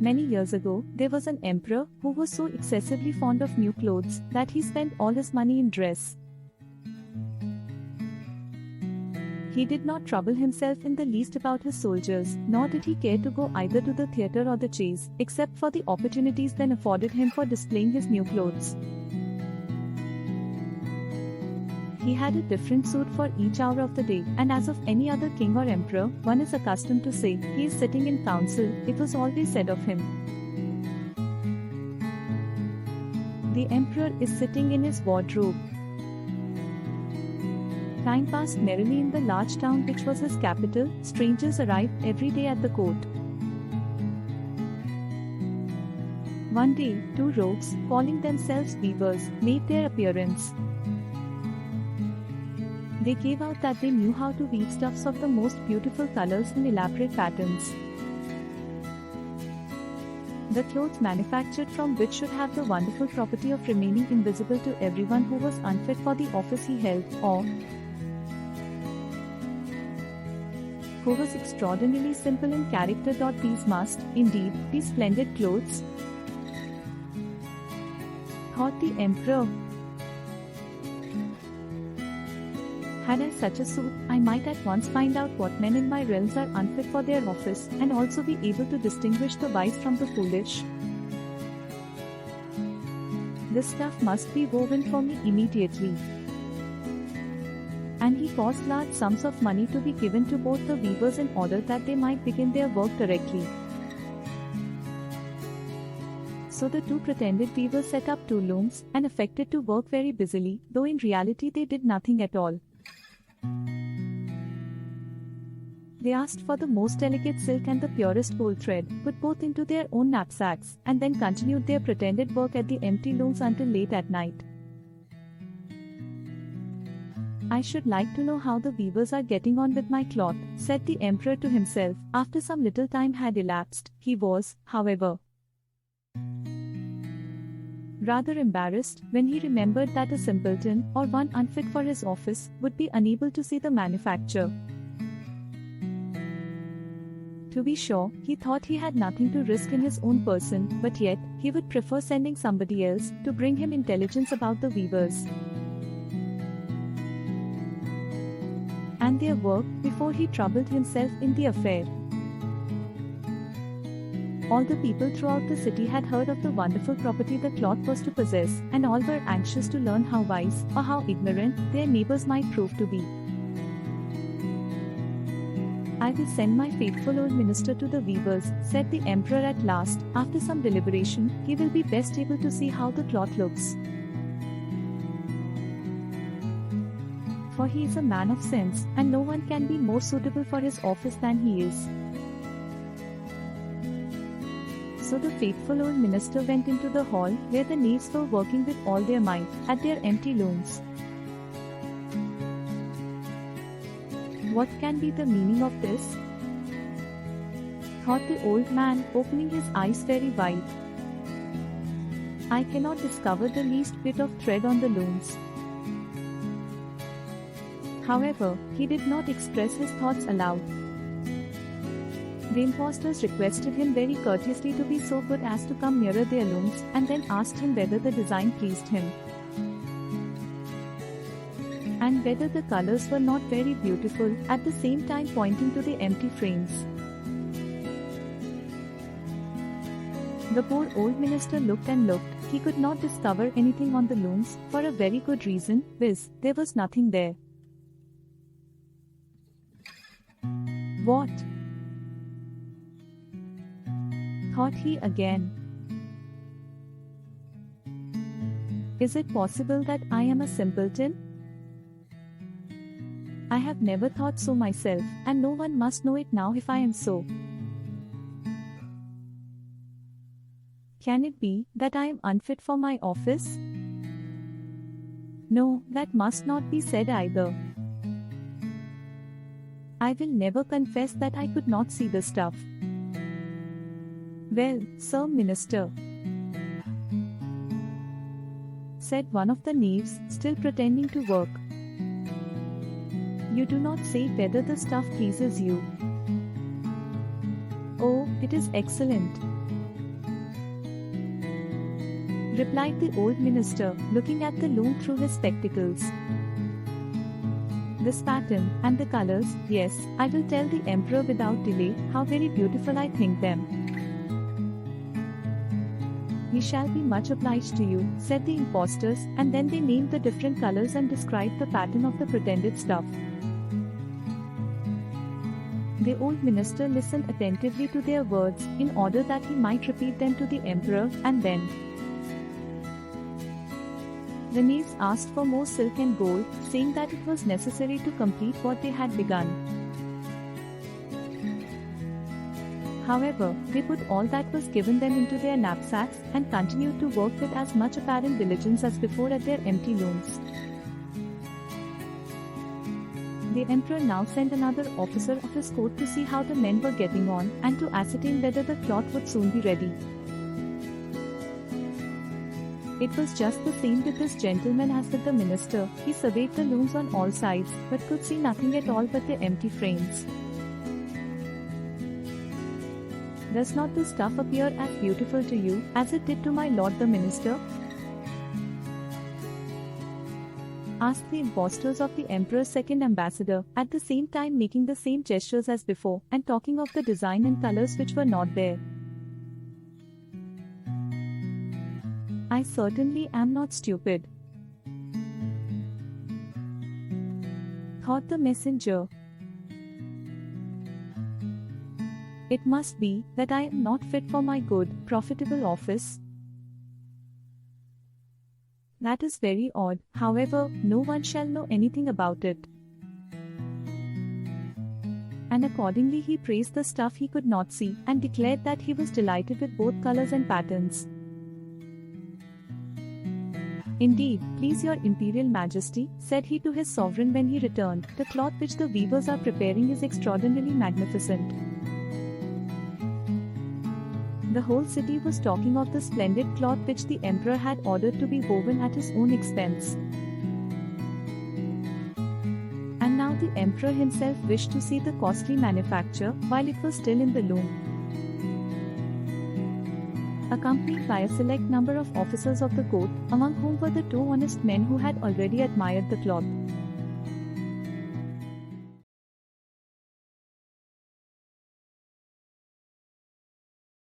Many years ago, there was an emperor who was so excessively fond of new clothes that he spent all his money in dress. He did not trouble himself in the least about his soldiers, nor did he care to go either to the theatre or the chase, except for the opportunities then afforded him for displaying his new clothes. He had a different suit for each hour of the day, and as of any other king or emperor, one is accustomed to say, "He is sitting in council," it was always said of him. The emperor is sitting in his wardrobe. Time passed merrily in the large town which was his capital. Strangers arrived every day at the court. One day, two rogues, calling themselves weavers, made their appearance. They gave out that they knew how to weave stuffs of the most beautiful colors and elaborate patterns. The clothes manufactured from which should have the wonderful property of remaining invisible to everyone who was unfit for the office he held, or who was extraordinarily simple in character. These must, indeed, be splendid clothes, thought the emperor. Had I such a suit, I might at once find out what men in my realms are unfit for their office, and also be able to distinguish the wise from the foolish. This stuff must be woven for me immediately. And he caused large sums of money to be given to both the weavers in order that they might begin their work directly. So the two pretended weavers set up two looms, and affected to work very busily, though in reality they did nothing at all. They asked for the most delicate silk and the purest gold thread, put both into their own knapsacks, and then continued their pretended work at the empty looms until late at night. "I should like to know how the weavers are getting on with my cloth," said the emperor to himself. After some little time had elapsed, he was, however, rather embarrassed when he remembered that a simpleton, or one unfit for his office, would be unable to see the manufacture. To be sure, he thought he had nothing to risk in his own person, but yet, he would prefer sending somebody else to bring him intelligence about the weavers and their work before he troubled himself in the affair. All the people throughout the city had heard of the wonderful property the cloth was to possess, and all were anxious to learn how wise, or how ignorant, their neighbors might prove to be. "I will send my faithful old minister to the weavers," said the emperor at last. "After some deliberation, he will be best able to see how the cloth looks. For he is a man of sense, and no one can be more suitable for his office than he is." So the faithful old minister went into the hall, where the knaves were working with all their might, at their empty looms. "What can be the meaning of this?" thought the old man, opening his eyes very wide. "I cannot discover the least bit of thread on the looms." However, he did not express his thoughts aloud. The impostors requested him very courteously to be so good as to come nearer their looms, and then asked him whether the design pleased him, and whether the colors were not very beautiful, at the same time pointing to the empty frames. The poor old minister looked and looked. He could not discover anything on the looms, for a very good reason, viz., there was nothing there. "What?" thought he again. "Is it possible that I am a simpleton? I have never thought so myself, and no one must know it now if I am so. Can it be that I am unfit for my office? No, that must not be said either. I will never confess that I could not see the stuff." "Well, Sir Minister," said one of the knaves, still pretending to work, "you do not say whether the stuff pleases you." "Oh, it is excellent. replied the old minister, looking at the loom through his spectacles. This pattern, and the colors, yes, I will tell the emperor without delay, how very beautiful I think them. We shall be much obliged to you, said the impostors, and then they named the different colors and described the pattern of the pretended stuff. The old minister listened attentively to their words, in order that he might repeat them to the emperor, and then the knaves asked for more silk and gold, saying that it was necessary to complete what they had begun. However, they put all that was given them into their knapsacks, and continued to work with as much apparent diligence as before at their empty looms. The emperor now sent another officer of his court to see how the men were getting on, and to ascertain whether the cloth would soon be ready. It was just the same with this gentleman as with the minister. He surveyed the looms on all sides, but could see nothing at all but their empty frames. Does not this stuff appear as beautiful to you, as it did to my lord the minister? Asked the impostors of the emperor's second ambassador, at the same time making the same gestures as before, and talking of the design and colors which were not there. I certainly am not stupid, thought the messenger. It must be that I am not fit for my good, profitable office. That is very odd. However, no one shall know anything about it. And accordingly he praised the stuff he could not see, and declared that he was delighted with both colors and patterns. Indeed, please your imperial majesty, said he to his sovereign when he returned, the cloth which the weavers are preparing is extraordinarily magnificent. The whole city was talking of the splendid cloth which the emperor had ordered to be woven at his own expense. And now the emperor himself wished to see the costly manufacture, while it was still in the loom. Accompanied by a select number of officers of the court, among whom were the two honest men who had already admired the cloth.